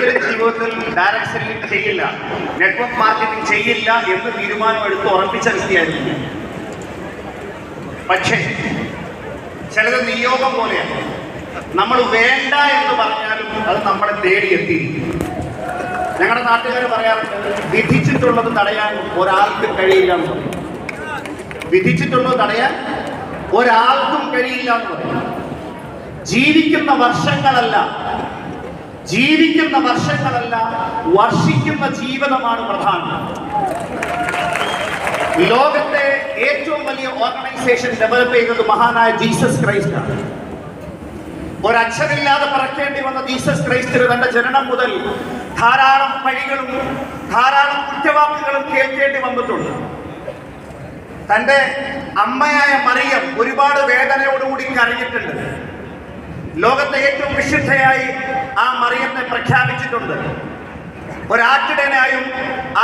ഒരിക്കലും ജീവിതത്തിൽ direct selling ചെയ്യില്ല, നെറ്റ്വർക്ക് മാർക്കറ്റിംഗ് ചെയ്യില്ല എന്ന് തീരുമാനമെടുത്ത് ഉറപ്പിച്ച വ്യക്തിയായിരുന്നു. പക്ഷേ ചിലത് നിയോഗം പോലെയാണ്. നമ്മൾ വേണ്ട എന്ന് പറഞ്ഞാലും അത് നമ്മളെ തേടിയെത്തിയിരിക്കും. ഞങ്ങളുടെ നാട്ടുകാർ പറയാറുണ്ട്, വിധിച്ചിട്ടുള്ളത് തടയാൻ ഒരാൾക്കും കഴിയില്ല എന്ന് പറയും. വിധിച്ചിട്ടുള്ളത് തടയാൻ ഒരാൾക്കും കഴിയില്ല എന്ന് പറയും. ജീവിക്കുന്ന വർഷങ്ങളല്ല വർഷിക്കുന്ന ജീവിതമാണ് പ്രധാനം. ലോകത്തെ ഏറ്റവും വലിയ ഓർഗനൈസേഷൻ ഡെവലപ്പ് ചെയ്യുന്നത് മഹാനായ ജീസസ് ക്രൈസ്റ്റ് ആണ്. ഒരക്ഷരമില്ലാതെ പറക്കേണ്ടി വന്ന ജീസസ് ക്രൈസ്റ്റിന് തന്റെ ജനനം മുതൽ ധാരാളം പഴികളും ധാരാളം കുറ്റവാക്കുകളും കേൾക്കേണ്ടി വന്നിട്ടുണ്ട്. തന്റെ അമ്മയായ മറിയം ഒരുപാട് വേദനയോടുകൂടി കരഞ്ഞിട്ടുണ്ട്. ലോകത്തെ ഏറ്റവും വിശുദ്ധയായി ആ മറിയത്തെ പ്രഖ്യാപിച്ചിട്ടുണ്ട്. ഒരാട്ടിടനായും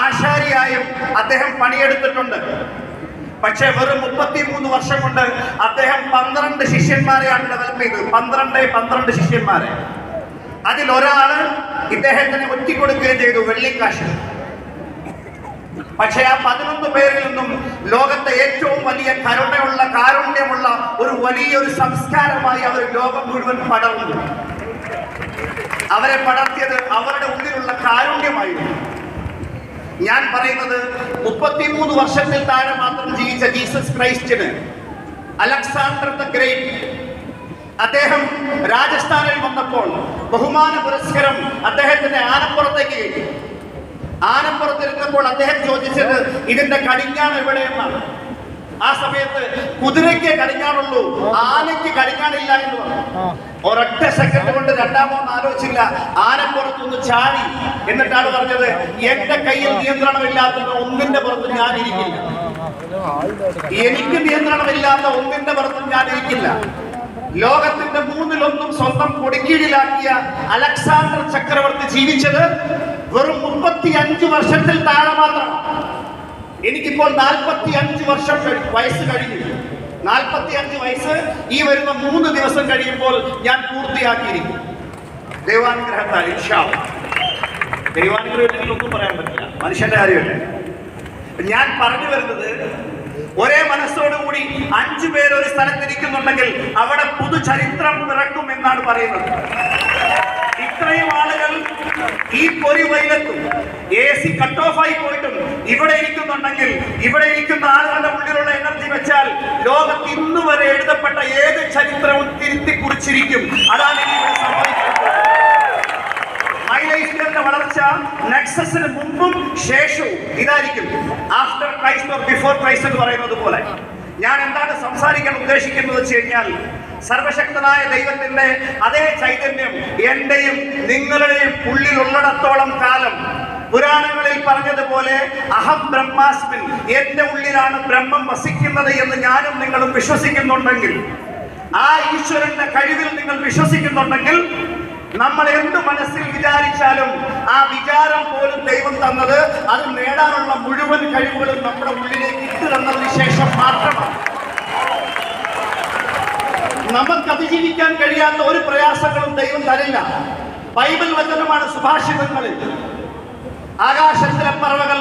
ആശാരിയായും അദ്ദേഹം പണിയെടുത്തിട്ടുണ്ട്. പക്ഷേ വെറും 33 വർഷം കൊണ്ട് അദ്ദേഹം 12 ശിഷ്യന്മാരെയാണ് ഡെവലപ്പ് ചെയ്തത്. 12 ശിഷ്യന്മാരെ. അതിലൊരാള് ഇദ്ദേഹത്തിന് ഒറ്റിക്കൊടുക്കുകയും ചെയ്തു, വെള്ളിക്കാശ്. പക്ഷേ ആ 11 പേരിൽ നിന്നും ലോകത്തെ ഏറ്റവും വലിയ കാരുണ്യമുള്ള ഒരു വലിയൊരു സംസ്കാരമായി അവർ ലോകം മുഴുവൻ പടർന്നു. അവരെ പടർത്തിയത് അവരുടെ ഉള്ളിലുള്ള കാരുണ്യമായിരുന്നു. ഞാൻ പറയുന്നത് 33 വർഷത്തിൽ താഴെ മാത്രം ജീവിച്ച ജീസസ് ക്രൈസ്റ്റിന് അലക്സാണ്ടർ ദ ഗ്രേറ്റ് അദ്ദേഹം രാജസ്ഥാനിൽ വന്നപ്പോൾ ബഹുമാന പുരസ്കാരം അദ്ദേഹത്തിന്റെ ആനപ്പുറത്തേക്ക് കിട്ടി. ആനപ്പുറത്തിരുന്നപ്പോൾ അദ്ദേഹം ചോദിച്ചത് ഇതിന്റെ കടിഞ്ഞാൺ എവിടെയെന്നാണ്. ആ സമയത്ത് കുതിരയ്ക്ക് കടിഞ്ഞാണുള്ളൂ, ആനയ്ക്ക് കടിഞ്ഞാണില്ല എന്ന് പറഞ്ഞു. ഒരൊറ്റ സെക്കൻഡ് കൊണ്ട് രണ്ടാമൊന്നും ആലോചിച്ചില്ല, ആനപ്പുറത്തൊന്ന് ചാടി. എന്നിട്ടാണ് പറഞ്ഞത്, എന്റെ കയ്യിൽ നിയന്ത്രണമില്ലാത്ത ഒന്നിന്റെ പുറത്ത് ഞാൻ ഇരിക്കില്ല. എനിക്ക് നിയന്ത്രണമില്ലാത്ത ഒന്നിന്റെ പുറത്തും ഞാൻ ഇരിക്കില്ല. ലോകത്തിന്റെ 1/3 സ്വന്തം കൊടിക്കീഴിലാക്കിയ അലക്സാണ്ടർ ചക്രവർത്തി ജീവിച്ചത് വെറും 35 വർഷത്തിൽ താഴെ മാത്രം. എനിക്കിപ്പോൾ 45 വയസ്സ് കഴിഞ്ഞു. 45 വയസ്സ് ഈ വരുന്ന 3 ദിവസം കഴിയുമ്പോൾ ഞാൻ പൂർത്തിയാക്കിയിരിക്കും. ദൈവാനുഗ്രഹത്താൽ ഇൻഷാ അല്ലാഹ്. ദൈവാനുഗ്രഹത്തിൽ ഒന്നും പറയാൻ പറ്റില്ല, മനുഷ്യന്റെ കാര്യമല്ലേ. ഞാൻ പറഞ്ഞു വരുന്നത്, ഒരേ മനസ്സോടുകൂടി 5 പേർ ഒരു സ്ഥലത്തിരിക്കുന്നുണ്ടെങ്കിൽ അവിടെ പുതുചരിത്രം പിറക്കും എന്നാണ് പറയുന്നത്. ഇത്രയും ആളുകൾ ഈ പൊരി വെയിലത്തും AC കട്ട് ഓഫ് ആയി പോയിട്ടും ഇവിടെ ഇരിക്കുന്നുണ്ടെങ്കിൽ, ഇവിടെ ഇരിക്കുന്ന ആളുകളുടെ ഉള്ളിലുള്ള എനർജി വെച്ചാൽ ലോകത്ത് ഇന്നു വരെ എഴുതപ്പെട്ട ഏത് ചരിത്രവും തിരുത്തി കുറിച്ചിരിക്കും. അതാണ് ഇവിടെ സംഭവിക്കുന്നത്. മൈലൈഫിന്റെ വളർച്ച നെക്സസിന് മുമ്പും ശേഷവും ഇതായിരിക്കും. After Christ or before Christ എന്ന് പറയുന്നത് പോലെ. ഞാൻ എന്താണ് സംസാരിക്കാൻ ഉദ്ദേശിക്കുന്നത് വെച്ച് കഴിഞ്ഞാൽ, സർവശക്തനായ ദൈവത്തിന്റെ അതേ ചൈതന്യം എന്റെയും നിങ്ങളുടെയും ഉള്ളിലുള്ളിടത്തോളം കാലം, പുരാണങ്ങളിൽ പറഞ്ഞതുപോലെ അഹം ബ്രഹ്മാസ്മിൻ, എന്റെ ഉള്ളിലാണ് ബ്രഹ്മം വസിക്കുന്നത് എന്ന് ഞാനും നിങ്ങളും വിശ്വസിക്കുന്നുണ്ടെങ്കിൽ, ആ ഈശ്വരന്റെ കഴിവിൽ നിങ്ങൾ വിശ്വസിക്കുന്നുണ്ടെങ്കിൽ, നമ്മൾ എന്ത് മനസ്സിൽ വിചാരിച്ചാലും ആ വിചാരം പോലും ദൈവം തന്നത് അത് നേടാനുള്ള മുഴുവൻ കഴിവുകളും നമ്മുടെ ഉള്ളിലേക്ക് ഇട്ട് തന്നതിന് ശേഷം മാത്രമാണ്. നമുക്ക് അതിജീവിക്കാൻ കഴിയാത്ത ഒരു പ്രയാസങ്ങളും ദൈവം തരില്ല. ബൈബിൾ വചനമാണ് സുഭാഷിതങ്ങളിൽ. ആകാശത്തിലെ പറവകൾ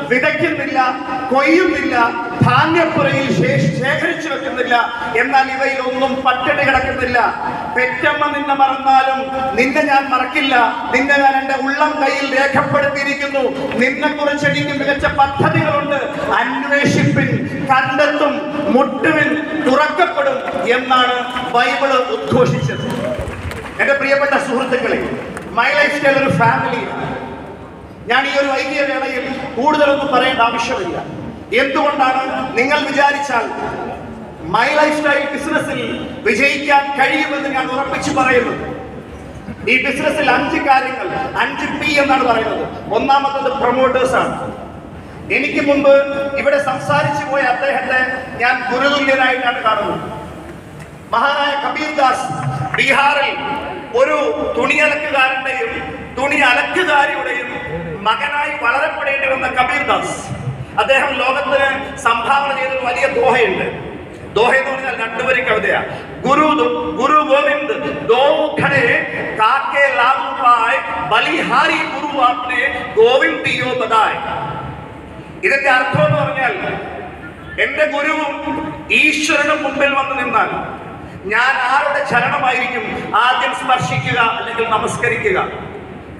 വിതയ്ക്കുന്നില്ല, കൊയ്യുന്നില്ല, ധാന്യപ്പുരയിൽ ശേഖരിച്ചു വെക്കുന്നില്ല, എന്നാൽ ഇവയിലൊന്നും പട്ടിണി കിടക്കുന്നില്ല. പെറ്റമ്മ നിന്നെ മറന്നാലും നിന്നെ ഞാൻ മറക്കില്ല, നിന്നെ ഞാൻ എന്റെ ഉള്ളം കയ്യിൽ രേഖപ്പെടുത്തിയിരിക്കുന്നു. നിന്നെ കുറിച്ച് എനിക്ക് മികച്ച പദ്ധതികളുണ്ട്, അന്വേഷിപ്പിൻ, കണ്ടെത്തും, മുട്ടുവിൻ, തുറക്കപ്പെടും എന്നാണ് ബൈബിള് ഉദ്ഘോഷിച്ചത്. എന്റെ പ്രിയപ്പെട്ട സുഹൃത്തുക്കളെ, മൈ ലൈഫ് സ്റ്റൈൽ ഒരു ഫാമിലിയാണ്. ഞാൻ ഈ ഒരു വൈകിയ വേളയിൽ കൂടുതലൊന്നും പറയേണ്ട ആവശ്യമില്ല. എന്തുകൊണ്ടാണ്? നിങ്ങൾ വിചാരിച്ചാൽ മൈ ലൈഫ് സ്റ്റൈൽ ബിസിനസ്സിൽ വിജയിക്കാൻ കഴിയുമെന്ന് ഞാൻ ഉറപ്പിച്ചു പറയുന്നത്. ഈ ബിസിനസ്സിൽ 5 കാര്യങ്ങൾ, 5 P എന്നാണ് പറയുന്നത്. ഒന്നാമത്തത് പ്രൊമോട്ടേഴ്സ് ആണ്. എനിക്ക് മുമ്പ് ഇവിടെ സംസാരിച്ചു പോയ അദ്ദേഹത്തെ ഞാൻ ഗുരുതുല്യനായിട്ടാണ് കാണുന്നത്. മഹാനായ കബീർ ദാസ് ബീഹാറിൽ ഒരു തുണിയലക്കുകാരന്റെയും തുണി അലക്കുകാരിയുടെയും മകനായി വളരപ്പെടേണ്ടി വന്ന കബീർ ദാസ്, അദ്ദേഹം ലോകത്തിന് സംഭാവന ചെയ്തൊരു വലിയ ദോഹയുണ്ട്. ദോഹ എന്ന് പറഞ്ഞാൽ 2 വരി കവിതയാണ്. ഗുരു ഗോവിന്ദ് ദോ ഖടേ കാക്കെ ലാഗു പായ് ബലിഹാരി ഗുരു ആപ്നെ ഗോവിന്ദ് ദിയോ ബതായ്. ഇതിന്റെ അർത്ഥം എന്ന് പറഞ്ഞാൽ എന്റെ ഗുരുവും ഈശ്വരനും മുമ്പിൽ വന്നു നിന്നാൽ ഞാൻ ആരുടെ ചരണമായിരിക്കും ആദ്യം സ്പർശിക്കുക അല്ലെങ്കിൽ നമസ്കരിക്കുക?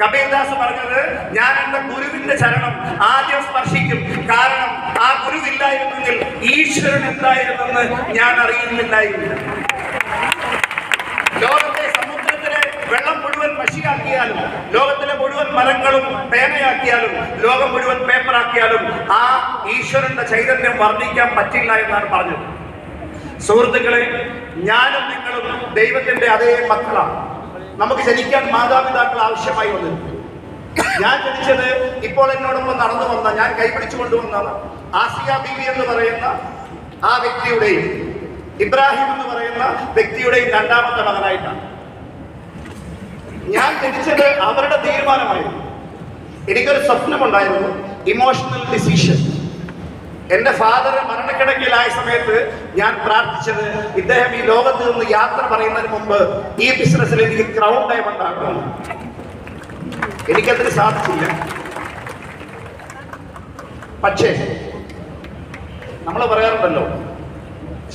കബീർദാസ് പറഞ്ഞത്, ഞാൻ എന്റെ ഗുരുവിന്റെ ചരണം ആദ്യം സ്പർശിക്കും. കാരണം ആ ഗുരുവില്ലായിരുന്നെങ്കിൽ ഈശ്വരൻ എന്തായിരുന്നെന്ന് ഞാൻ അറിയുന്നില്ലായിരുന്നു. ലോകത്തെ സമുദ്രത്തിലെ വെള്ളം മുഴുവൻ മഷിയാക്കിയാലും, ലോകത്തിലെ മുഴുവൻ മരങ്ങളും പേനയാക്കിയാലും, ലോകം മുഴുവൻ പേപ്പറാക്കിയാലും ആ ഈശ്വരന്റെ ചൈതന്യം വർണ്ണിക്കാൻ പറ്റില്ല എന്നാണ് പറഞ്ഞത്. സുഹൃത്തുക്കളെ, ഞാനും നിങ്ങളും ദൈവത്തിന്റെ അതേ മക്കളാണ്. നമുക്ക് ജനിക്കാൻ മാതാപിതാക്കൾ ആവശ്യമായി വന്നിരുന്നു. ഞാൻ ജനിച്ചത് ഇപ്പോൾ എന്നോടൊപ്പം നടന്നു വന്ന, ഞാൻ കൈപിടിച്ചു കൊണ്ടുവന്ന ആസിയ ബീവി എന്ന് പറയുന്ന ആ വ്യക്തിയുടെയും ഇബ്രാഹിം എന്ന് പറയുന്ന വ്യക്തിയുടെയും രണ്ടാമത്തെ മകനായിട്ടാണ്. ഞാൻ ജനിച്ചത് അവരുടെ തീരുമാനമായിരുന്നു. എനിക്കൊരു സ്വപ്നമുണ്ടായിരുന്നു, ഇമോഷണൽ ഡിസിഷൻ. എന്റെ ഫാദർ മരണക്കിടക്കയിലായ സമയത്ത് ഞാൻ പ്രാർത്ഥിച്ചത്, ഇദ്ദേഹം ഈ ലോകത്ത് നിന്ന് യാത്ര പറയുന്നതിന് മുമ്പ് ഈ ബിസിനസ്സിൽ എനിക്ക് ക്രൗൺ ഡയമണ്ട് ആക്കണം. എനിക്കതിന് സാധിച്ചില്ല. പക്ഷേ നമ്മൾ പറയാറുണ്ടല്ലോ,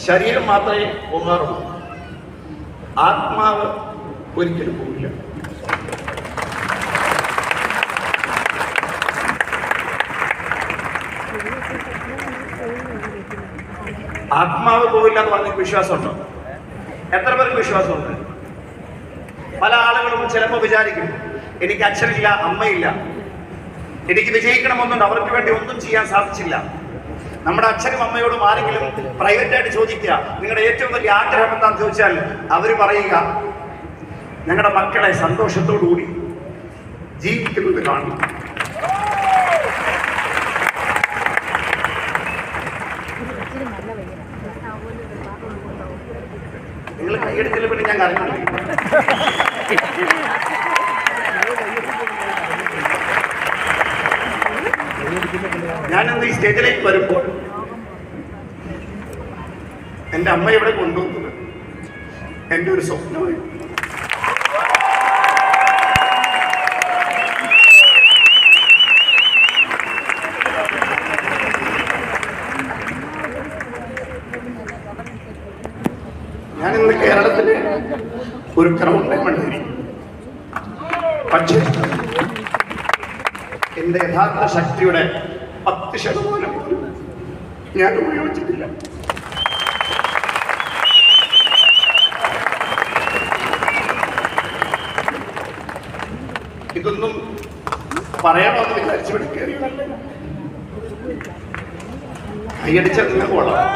ശരീരം മാത്രമേ പോകാറുള്ളൂ, ആത്മാവ് ഒരിക്കലും പോകില്ല. ആത്മാവ് പോകില്ല എന്ന് പറഞ്ഞ വിശ്വാസമുണ്ടോ? എത്ര പേർക്ക് വിശ്വാസമുണ്ട്? പല ആളുകളും ചിലപ്പോൾ വിചാരിക്കും, എനിക്ക് അച്ഛനില്ല, അമ്മയില്ല, എനിക്ക് വിജയിക്കണമെന്നുണ്ട്, അവർക്ക് വേണ്ടി ഒന്നും ചെയ്യാൻ സാധിച്ചില്ല. നമ്മുടെ അച്ഛനും അമ്മയോടും ആരെങ്കിലും പ്രൈവറ്റായിട്ട് ചോദിക്കുക, നിങ്ങളുടെ ഏറ്റവും വലിയ ആഗ്രഹം എന്താണെന്ന് ചോദിച്ചാൽ അവർ പറയുക, ഞങ്ങളുടെ മക്കളെ സന്തോഷത്തോടുകൂടി ജീവിക്കുന്നത് കാണും. നിങ്ങൾ കൈയെടുക്കല് പിന്നെ ഞാൻ കരഞ്ഞില്ല. ഞാനെന്ത് ഈ സ്റ്റേജിലേക്ക് വരുമ്പോൾ എൻ്റെ അമ്മ ഇവിടെ കൊണ്ടുവന്നത് എൻ്റെ ഒരു സ്വപ്നമായി. ഞാനിന്ന് കേരളത്തിലെ ഒരു ക്രൗൺ ഡയമണ്ട്, പക്ഷേ എന്റെ യഥാർത്ഥ ശക്തിയുടെ 10% പോലും ഞാൻ ഉപയോഗിച്ചിട്ടില്ല. ഇതൊന്നും പറയണമെന്ന് വിചാരിച്ചു പിടിക്കേറിയതല്ല. കൈയടിച്ചാൽ നിങ്ങൾക്ക് കൊള്ളാം.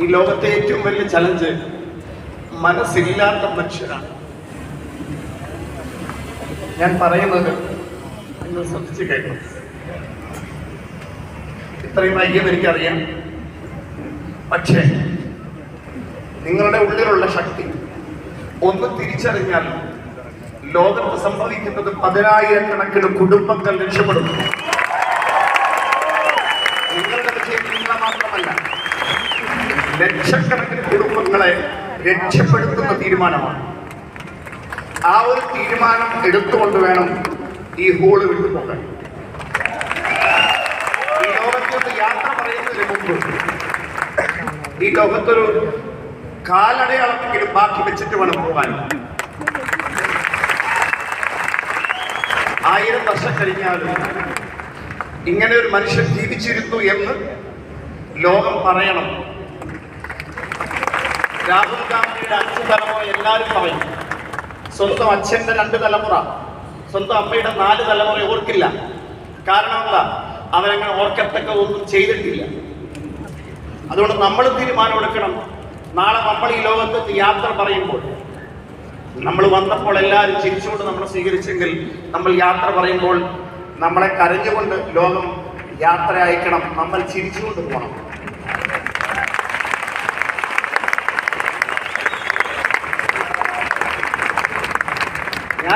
ഈ ലോകത്തെ ഏറ്റവും വലിയ ചലഞ്ച് മനസ്സില്ലാത്ത മനുഷ്യരാണ്. ഞാൻ പറയുന്നത് നിങ്ങൾ ശ്രദ്ധിച്ചു കേൾക്കണം. ഇത്രയും വൈകിയെന്ന് എനിക്കറിയാം, പക്ഷേ നിങ്ങളുടെ ഉള്ളിലുള്ള ശക്തി ഒന്ന് തിരിച്ചറിഞ്ഞാൽ ലോകത്ത് സംഭവിക്കുന്നത് 10,000-കണക്കിന് കുടുംബങ്ങൾ രക്ഷപ്പെടുന്നു. നിങ്ങളുടെ വിജയം നിങ്ങളെ മാത്രമല്ല, ലക്ഷക്കണക്കിന് കുടുംബങ്ങളെ രക്ഷപ്പെടുത്തുന്ന തീരുമാനമാണ്. ആ ഒരു തീരുമാനം എടുത്തുകൊണ്ട് വേണം ഈ ഹോള് വിട്ടുപോകാൻ. ഈ ലോകത്തോട്ട് യാത്ര പറയുന്നതിന് മുമ്പ് ഈ ലോകത്തൊരു കാലടയാളമെങ്കിലും ബാക്കി വെച്ചിട്ട് വേണം പോകാൻ. 1000 വർഷം കഴിഞ്ഞാലും ഇങ്ങനെ ഒരു മനുഷ്യൻ ജീവിച്ചിരുന്നു എന്ന് ലോകം പറയണം. രാഹുൽ ഗാന്ധിയുടെ 5 തലമുറ എല്ലാവരും പറയും. സ്വന്തം അച്ഛൻ്റെ 2 തലമുറ, സ്വന്തം അമ്മയുടെ 4 തലമുറ ഓർക്കില്ല. കാരണം എന്താ? അവരങ്ങനെ ഓർക്കത്തക്ക ഒന്നും ചെയ്തിട്ടില്ല. അതുകൊണ്ട് നമ്മൾ തീരുമാനമെടുക്കണം. നാളെ നമ്മൾ ഈ ലോകത്ത് യാത്ര പറയുമ്പോൾ, നമ്മൾ വന്നപ്പോൾ എല്ലാവരും ചിരിച്ചുകൊണ്ട് നമ്മളെ സ്വീകരിച്ചെങ്കിൽ, നമ്മൾ യാത്ര പറയുമ്പോൾ നമ്മളെ കരഞ്ഞുകൊണ്ട് ലോകം യാത്ര അയക്കണം. നമ്മൾ ചിരിച്ചുകൊണ്ട് പോകണം.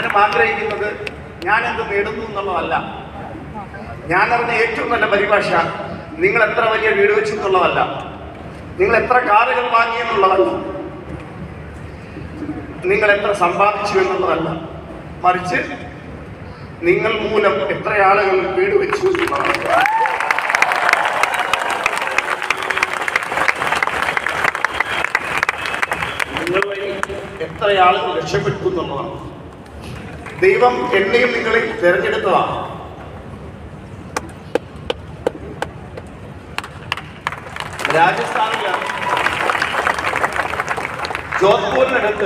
ഞാനും ആഗ്രഹിക്കുന്നത് ഞാൻ എന്ത് നേടുന്നു എന്നുള്ളതല്ല. ഞാൻ അറിഞ്ഞ ഏറ്റവും നല്ല പരിഭാഷ നിങ്ങൾ എത്ര വലിയ വീട് വെച്ചു എന്നുള്ളതല്ല, നിങ്ങൾ എത്ര കാറുകൾ വാങ്ങി എന്നുള്ളതല്ല, നിങ്ങൾ എത്ര സമ്പാദിച്ചു എന്നുള്ളതല്ല, മറിച്ച് നിങ്ങൾ മൂലം എത്ര ആളുകൾ വീട് വെച്ചു എന്നുള്ളതാണ്. നിങ്ങൾ വഴി എത്ര ആളുകൾ രക്ഷപ്പെട്ടു എന്നുള്ളതാണ്. ദൈവം എന്നെയും നിങ്ങളെയും തിരഞ്ഞെടുത്തതാണ്. രാജസ്ഥാനിലാണ്, ജോധ്പൂരിനടുത്ത്